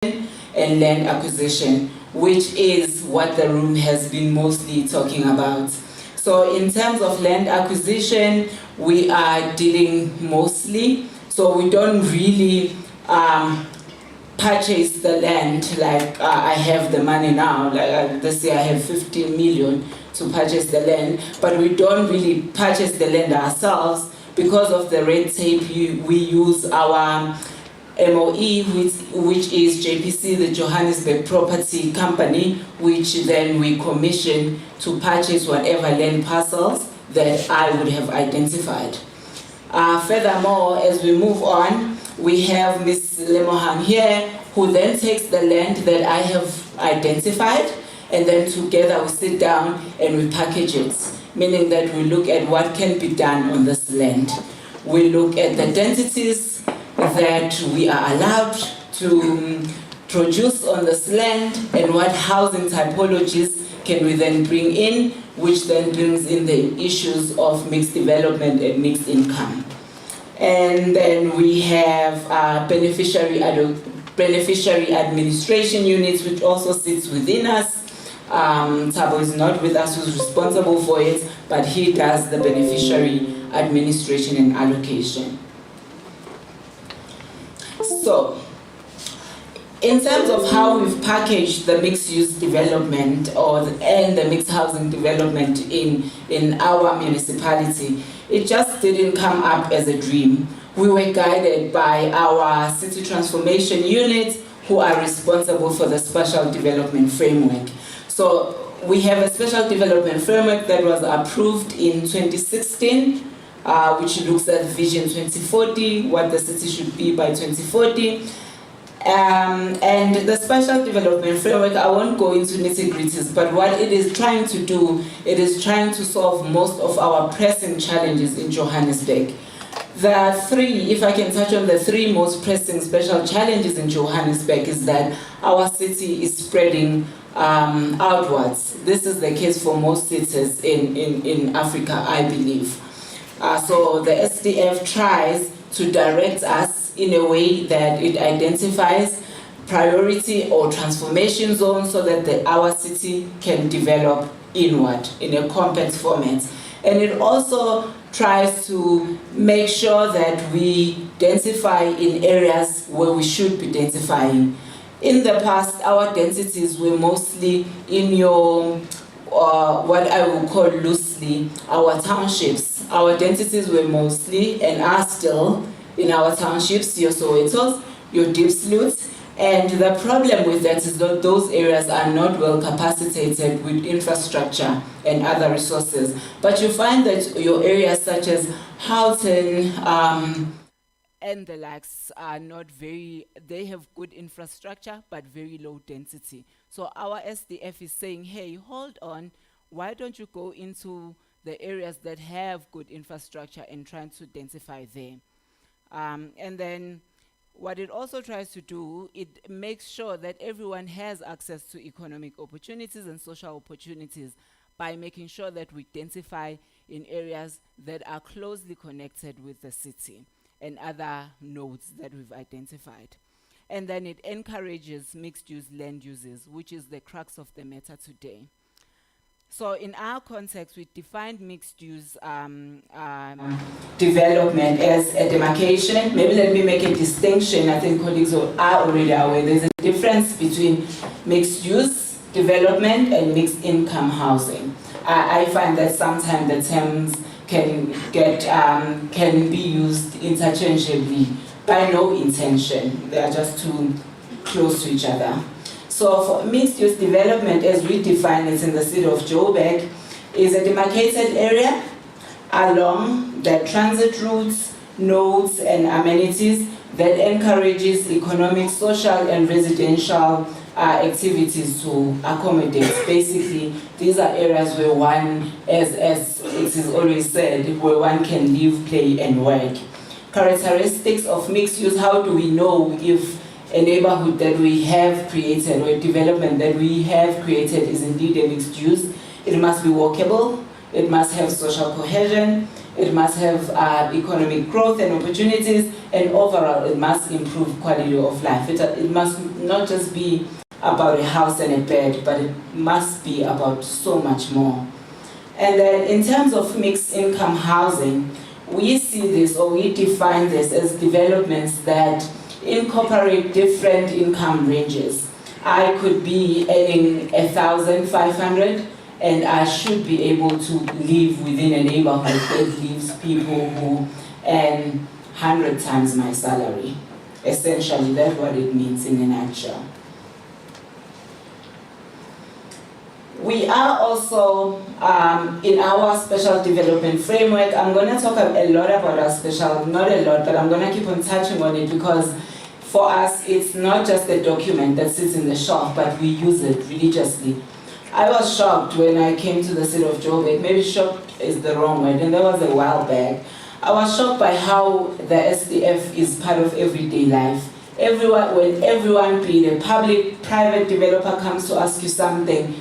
and land acquisition, which is what the room has been mostly talking about. So in terms of land acquisition, we are dealing mostly, so we don't really purchase the land like I have the money now, like this year I have 15 million to purchase the land, but we don't really purchase the land ourselves because of the red tape. We use our MOE, which is JPC, the Johannesburg Property Company, which then we commission to purchase whatever land parcels that I would have identified. Furthermore, as we move on, we have Ms. Lemohan here, who then takes the land that I have identified, and then together we sit down and we package it, meaning that we look at what can be done on this land. We look at the densities that we are allowed to produce on this land and what housing typologies can we then bring in, which then brings in the issues of mixed development and mixed income. And then we have beneficiary administration units, which also sits within us. Thabo is not with us, who's responsible for it, but he does the beneficiary administration and allocation. So, in terms of how we've packaged the mixed-use development and the mixed housing development in our municipality, it just didn't come up as a dream. We were guided by our city transformation unit, who are responsible for the special development framework. So we have a special development framework that was approved in 2016, which looks at Vision 2040, what the city should be by 2040. And the special development framework, I won't go into nitty-gritties, but what it is trying to do, it is trying to solve most of our pressing challenges in Johannesburg. The three, if I can touch on the three most pressing special challenges in Johannesburg, is that our city is spreading outwards. This is the case for most cities in Africa, I believe. So the SDF tries to direct us in a way that it identifies priority or transformation zones so that our city can develop inward in a compact format. And it also tries to make sure that we densify in areas where we should be densifying. In the past, our densities were mostly in your, what I will call loosely, our townships. Our densities were mostly, and are still, in our townships, your Sowetos, your Diepsloot. And the problem with that is that those areas are not well capacitated with infrastructure and other resources. But you find that your areas such as Houghton and the likes are not very, they have good infrastructure but very low density. So our SDF is saying, hey, hold on, why don't you go into the areas that have good infrastructure and trying to densify there? And then what it also tries to do, it makes sure that everyone has access to economic opportunities and social opportunities by making sure that we densify in areas that are closely connected with the city and other nodes that we've identified. And then it encourages mixed-use land uses, which is the crux of the matter today. So in our context, we defined mixed-use development as a demarcation. Maybe let me make a distinction. I think colleagues are already aware. There's a difference between mixed-use development and mixed-income housing. I find that sometimes the terms can be used interchangeably by no intention. They are just too close to each other. So for mixed-use development, as we define it in the city of Joburg, is a demarcated area along the transit routes, nodes, and amenities that encourages economic, social, and residential activities to accommodate. Basically, these are areas where one, as it is always said, where one can live, play, and work. Characteristics of mixed use: how do we know if a neighborhood that we have created or a development that we have created is indeed a mixed use? It must be walkable, it must have social cohesion, it must have economic growth and opportunities, and overall it must improve quality of life. It must not just be about a house and a bed, but it must be about so much more. And then in terms of mixed income housing, we see this, or we define this as developments that incorporate different income ranges. I could be earning 1,500 and I should be able to live within a neighborhood that gives people who earn 100 times my salary. Essentially, that's what it means in a nutshell. We are also, in our special development framework, I'm going to talk a lot about our special, not a lot, but I'm going to keep on touching on it because for us, it's not just a document that sits in the shelf, but we use it religiously. I was shocked when I came to the city of Joburg. Maybe shocked is the wrong word, and that was a while back. I was shocked by how the SDF is part of everyday life. When everyone, be it a public, private developer, comes to ask you something,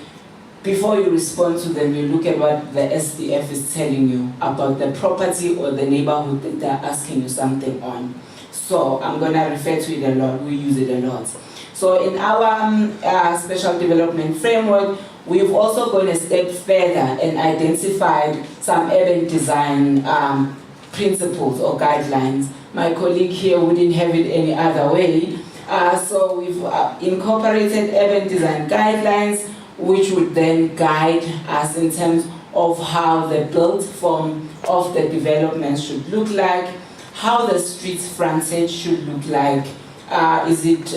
before you respond to them, you look at what the SDF is telling you about the property or the neighborhood that they're asking you something on. So I'm going to refer to it a lot. We use it a lot. So in our special development framework, we've also gone a step further and identified some urban design principles or guidelines. My colleague here wouldn't have it any other way. So we've incorporated urban design guidelines, which would then guide us in terms of how the built form of the development should look like, how the street frontage should look like. Is it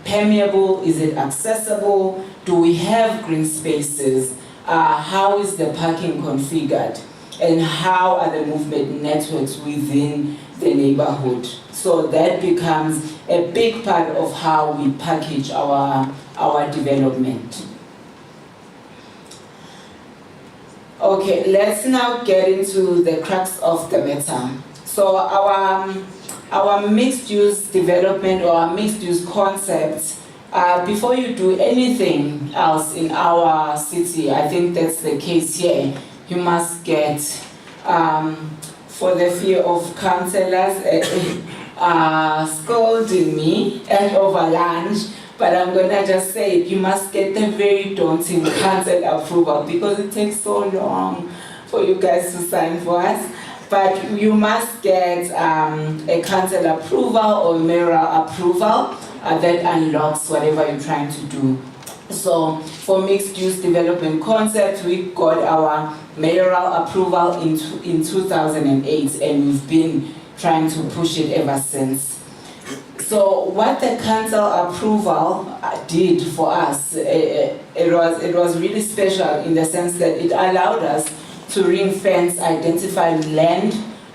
permeable? Is it accessible? Do we have green spaces? How is the parking configured? And how are the movement networks within the neighborhood? So that becomes a big part of how we package our development. Okay, let's now get into the crux of the matter. So our mixed-use development or our mixed-use concept, before you do anything else in our city, I think that's the case here, you must get, for the fear of councillors scolding me and over lunch, but I'm gonna just say it, you must get the very daunting council approval because it takes so long for you guys to sign for us. But you must get a council approval or mayoral approval that unlocks whatever you're trying to do. So for mixed-use development concept, we got our mayoral approval in 2008, and we've been trying to push it ever since. So what the council approval did for us, it was really special in the sense that it allowed us to ring-fence, identify land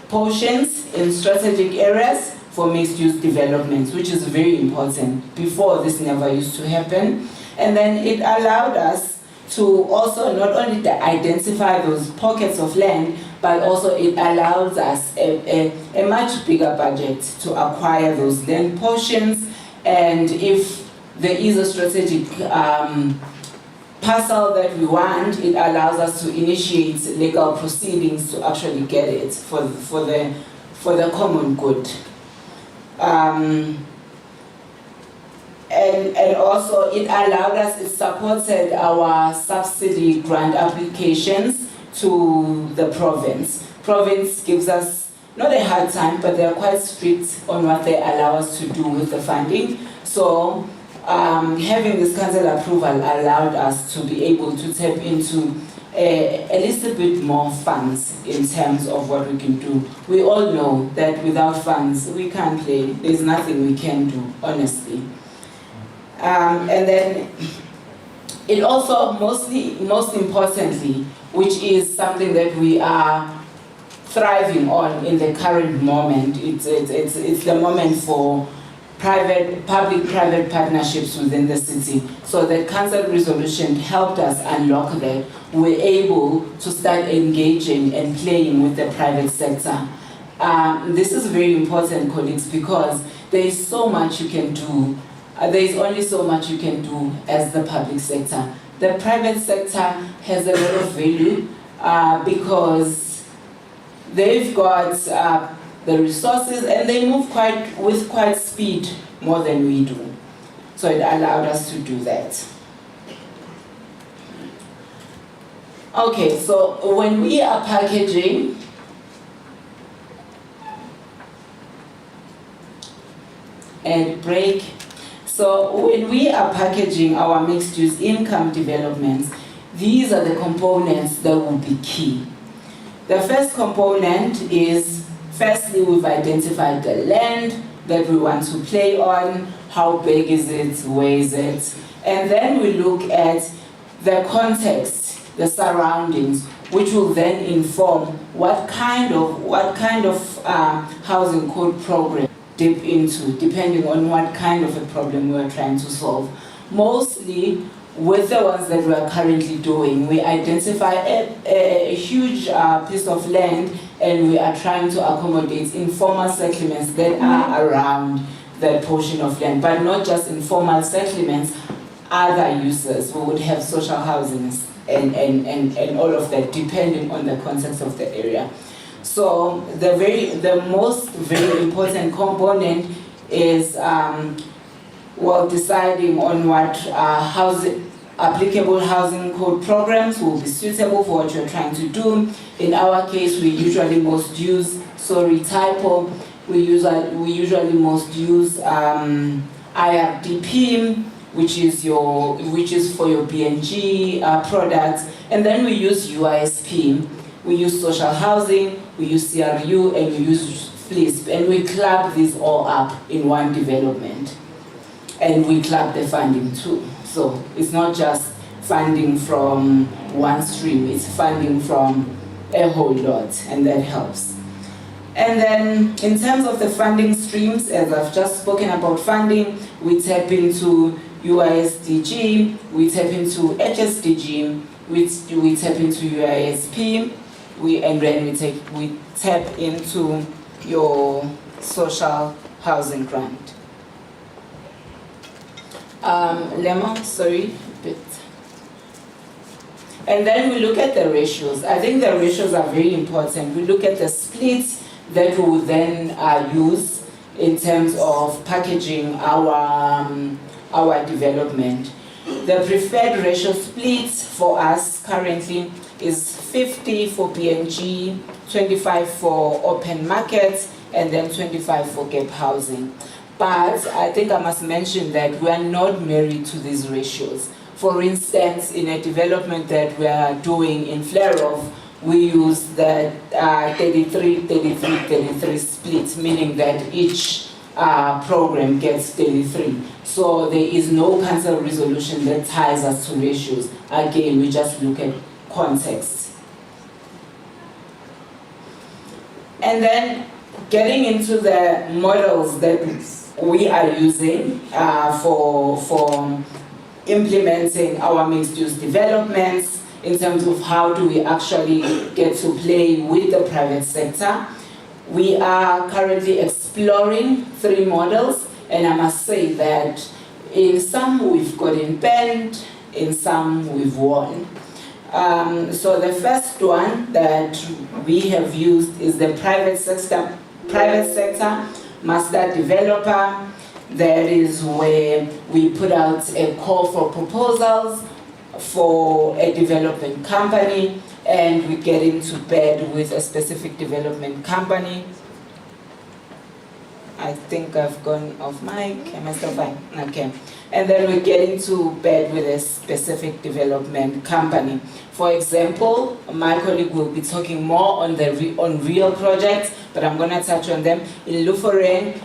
portions in strategic areas for mixed-use developments, which is very important. Before, this never used to happen. And then it allowed us to also not only identify those pockets of land, but also it allows us a much bigger budget to acquire those land portions. And if there is a strategic parcel that we want, it allows us to initiate legal proceedings to actually get it for the common good. And also it allowed us, it supported our subsidy grant applications to the province. Province gives us not a hard time, but they're quite strict on what they allow us to do with the funding. So having this council approval allowed us to be able to tap into a little bit more funds in terms of what we can do. We all know that without funds, we can't play. There's nothing we can do, honestly. And then it also most importantly, which is something that we are thriving on in the current moment, it's the moment for public-private partnerships within the city. So the council resolution helped us unlock that. We're able to start engaging and playing with the private sector. This is very important, colleagues, because there is so much you can do. There is only so much you can do as the public sector. The private sector has a lot of value because they've got the resources and they move with quite speed more than we do. So it allowed us to do that. Okay, so when we are packaging, and break. So when we are packaging our mixed-use income developments, these are the components that will be key. The first component is, firstly, we've identified the land that we want to play on, how big is it, where is it, and then we look at the context, the surroundings, which will then inform what kind of housing code program dip into, depending on what kind of a problem we are trying to solve. Mostly, with the ones that we are currently doing, we identify a huge piece of land and we are trying to accommodate informal settlements that are around that portion of land, but not just informal settlements, other uses. We would have social housing and all of that, depending on the context of the area. So the most very important component is deciding on what applicable housing code programs will be suitable for what you're trying to do. In our case, we usually most use, we usually most use IRDP, which is for your BNG products, and then we use UISP. We use social housing, we use CRU, and we use FLISP, and we club these all up in one development. And we club the funding too. So it's not just funding from one stream, it's funding from a whole lot, and that helps. And then in terms of the funding streams, as I've just spoken about funding, we tap into UISDG, we tap into HSDG, we tap into UISP, and then we tap into your social housing grant. Lemon, sorry, a bit. And then we look at the ratios. I think the ratios are very important. We look at the split that we will then use in terms of packaging our development. The preferred ratio split for us currently is 50 for BNG, 25 for open markets, and then 25 for gap housing. But I think I must mention that we are not married to these ratios. For instance, in a development that we are doing in Flerov, we use the 33-33-33 split, meaning that each program gets 33. So there is no council resolution that ties us to ratios. Again, we just look at context. And then getting into the models that we are using for implementing our mixed-use developments in terms of how do we actually get to play with the private sector. We are currently exploring 3 models, and I must say that in some we've gotten banned, in some we've won. So the first one that we have used is the private sector master developer. That is where we put out a call for proposals for a development company, and we get into bed with a specific development company. I think I've gone off mic. Am I still fine? Okay. And then we get into bed with a specific development company. For example, my colleague will be talking more on real projects, but I'm going to touch on them. In Luferen,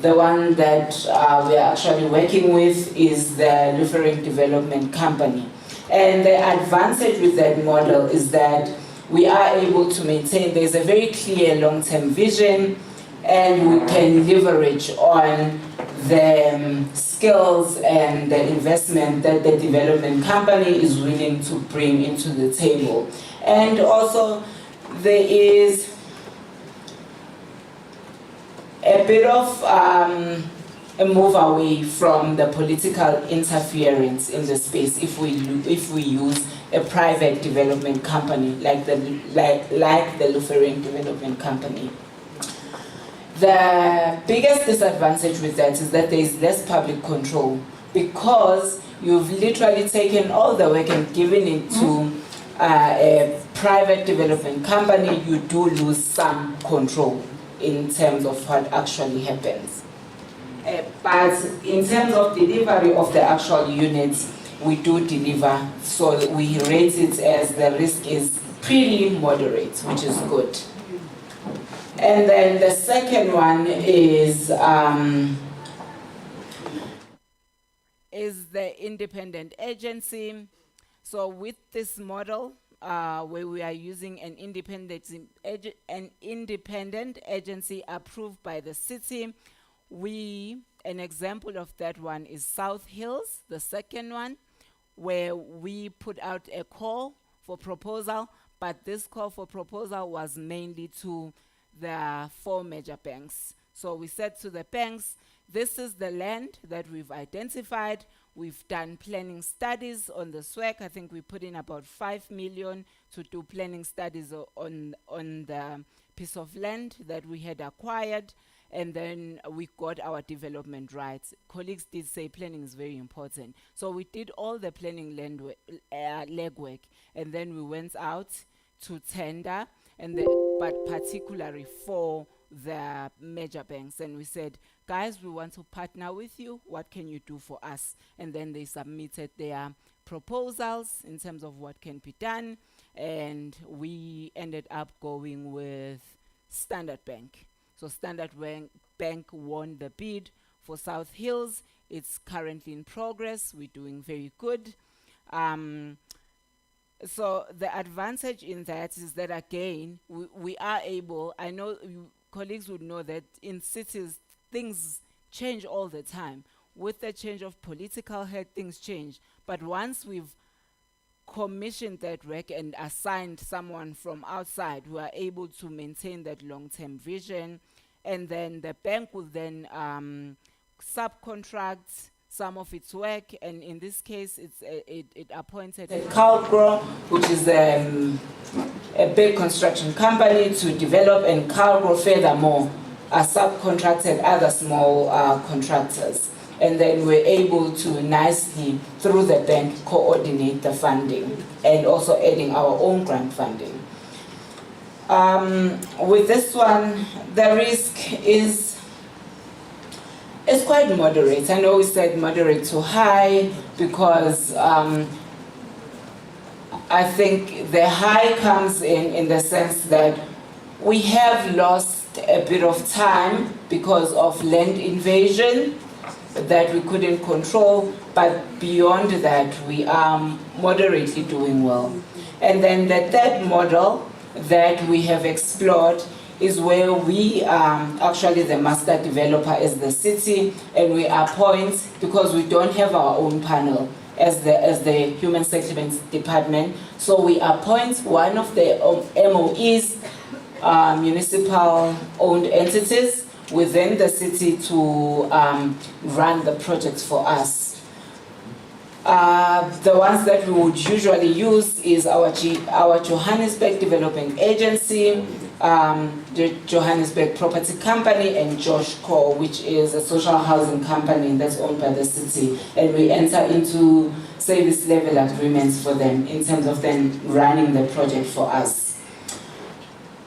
the one that we are actually working with is the Luferen Development Company. And the advantage with that model is that we are able to maintain, there's a very clear long-term vision, and we can leverage on the skills and the investment that the development company is willing to bring into the table. And also, there is a bit of a move away from the political interference in the space if we use a private development company like the Luferen Development Company. The biggest disadvantage with that is that there is less public control. because you've literally taken all the work and given it to a private development company, you do lose some control in terms of what actually happens. But in terms of delivery of the actual units, we do deliver, so we rate it as the risk is pretty moderate, which is good. And then the second one is the independent agency. So with this model, where we are using an independent agency approved by the city, an example of that one is South Hills, the second one, where we put out a call for proposal, but this call for proposal was mainly to the 4 major banks. So we said to the banks, this is the land that we've identified. We've done planning studies on the SWAC. I think we put in about 5 million to do planning studies on the piece of land that we had acquired. And then we got our development rights. Colleagues did say planning is very important. So we did all the planning legwork, and then we went out to tender, but particularly for the major banks. And we said, guys, we want to partner with you. What can you do for us? And then they submitted their proposals in terms of what can be done. And we ended up going with Standard Bank. So Standard Bank won the bid for South Hills. It's currently in progress. We're doing very good. So the advantage in that is that, again, we are able, I know colleagues would know that in cities, things change all the time. With the change of political head, things change. But once we've commissioned that work and assigned someone from outside, we are able to maintain that long-term vision. And then the bank will then subcontract some of its work, and in this case, it appointed Calgro, which is a big construction company, to develop, and Calgro furthermore subcontracted other small contractors. And then we're able to nicely, through the bank, coordinate the funding and also adding our own grant funding. With this one, the risk is quite moderate. I know we said moderate to high because I think the high comes in the sense that we have lost a bit of time because of land invasion that we couldn't control, but beyond that, we are moderately doing well. And then the third model that we have explored is where we are actually the master developer as the city, and we appoint, because we don't have our own panel as the Human Settlements Department, so we appoint one of the MOEs, municipal-owned entities within the city to run the projects for us. The ones that we would usually use is our Johannesburg Development Agency, the Johannesburg Property Company, and Josh Co, which is a social housing company that's owned by the city. And we enter into service level agreements for them in terms of them running the project for us.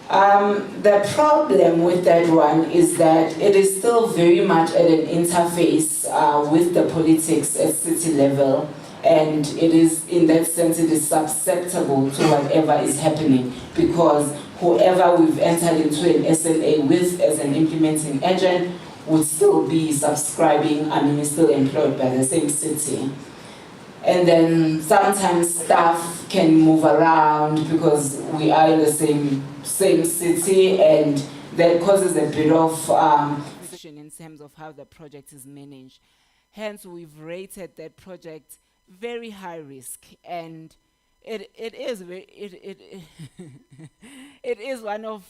The problem with that one is that it is still very much at an interface with the politics at city level, and it is, in that sense, it is susceptible to whatever is happening, because whoever we've entered into an SLA with as an implementing agent would still be subscribing, is still employed by the same city. And then sometimes staff can move around because we are in the same city, and that causes a bit of in terms of how the project is managed. Hence, we've rated that project very high risk, and it is one of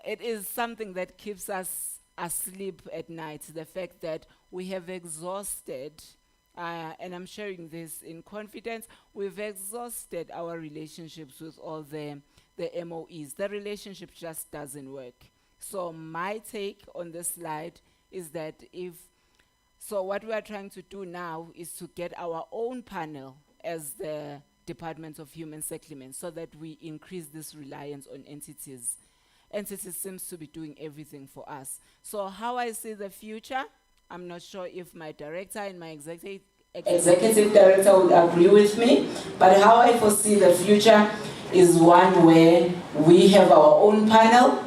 it is something that keeps us asleep at night. The fact that we have exhausted. And I'm sharing this in confidence, we've exhausted our relationships with all the MOEs. The relationship just doesn't work. So my take on this slide is that if So what we are trying to do now is to get our own panel as the Department of Human Settlement so that we increase this reliance on entities. Entities seems to be doing everything for us. So how I see the future, I'm not sure if my director and my executive director would agree with me, but how I foresee the future is one where we have our own panel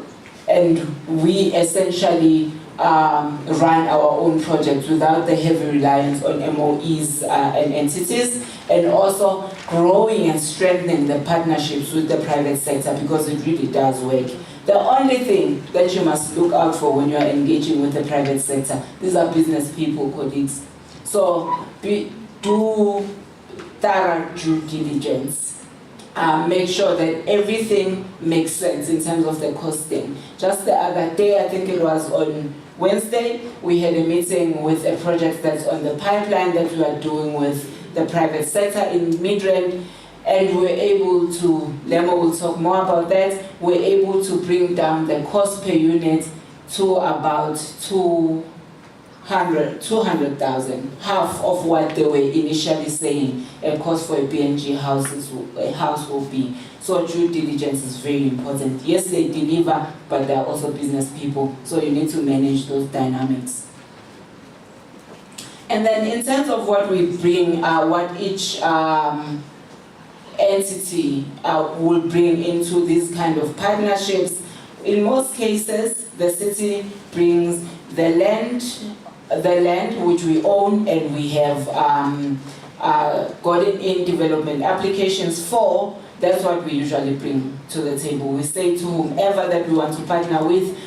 and we essentially run our own projects without the heavy reliance on MOEs and entities, and also growing and strengthening the partnerships with the private sector, because it really does work. The only thing that you must look out for when you are engaging with the private sector, these are business people, colleagues. So do thorough due diligence. Make sure that everything makes sense in terms of the costing. Just the other day, I think it was on Wednesday, we had a meeting with a project that's on the pipeline that we are doing with the private sector in Midrand, and we're able to, Lemo will talk more about that, we're able to bring down the cost per unit to about 200,000, half of what they were initially saying a cost for a BNG house will be. So due diligence is very important. Yes, they deliver, but they're also business people, so you need to manage those dynamics. And then in terms of what we bring, what each entity will bring into these kind of partnerships, in most cases, the city brings the land which we own and we have gotten in development applications for. That's what we usually bring to the table. We say to whomever that we want to partner with,